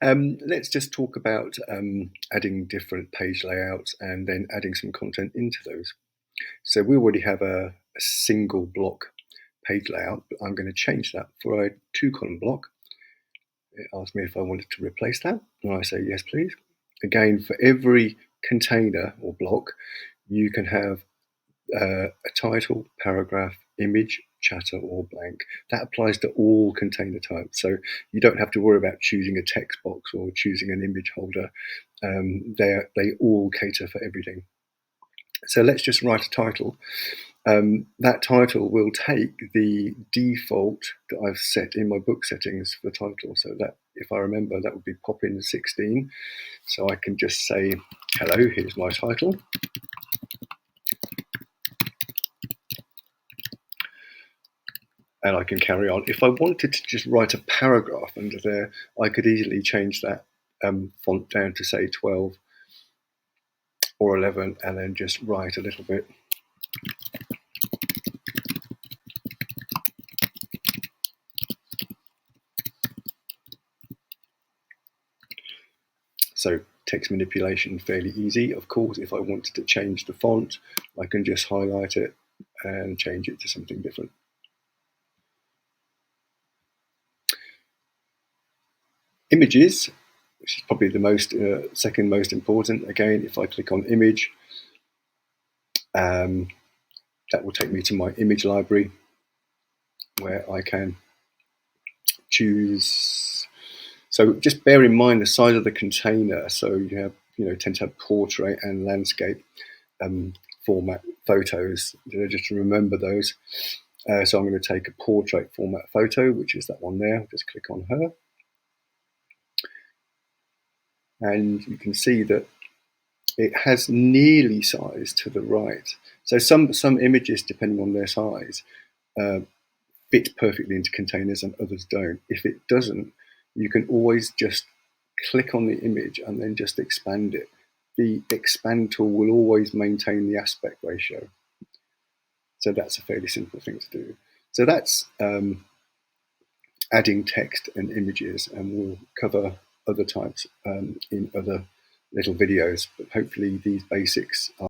Let's just talk about adding different page layouts and then adding some content into those. So we already have a single block page layout, but I'm going to change that for a 2-column block. It asks me if I wanted to replace that, and I say yes, please. Again, for every container or block, you can have a title, paragraph, image, chatter, or blank. That applies to all container types. So you don't have to worry about choosing a text box or choosing an image holder. They all cater for everything. So let's just write a title. That title will take the default that I've set in my book settings for title. So that, if I remember, that would be Poppin 16. So I can just say, hello, here's my title. And I can carry on. If I wanted to just write a paragraph under there, I could easily change that font down to say 12 or 11 and then just write a little bit. So text manipulation, fairly easy. Of course, if I wanted to change the font, I can just highlight it and change it to something different. Images, which is probably the second most important. Again, if I click on image, that will take me to my image library where I can choose. So just bear in mind the size of the container. So you have, tend to have portrait and landscape format photos. Just to remember those. So I'm going to take a portrait format photo, which is that one there. Just click on her. And you can see that it has nearly size to the right. So some images, depending on their size, fit perfectly into containers and others don't. If it doesn't, you can always just click on the image and then just expand it. The expand tool will always maintain the aspect ratio. So that's a fairly simple thing to do. So that's adding text and images, and we'll cover other types in other little videos, but hopefully these basics are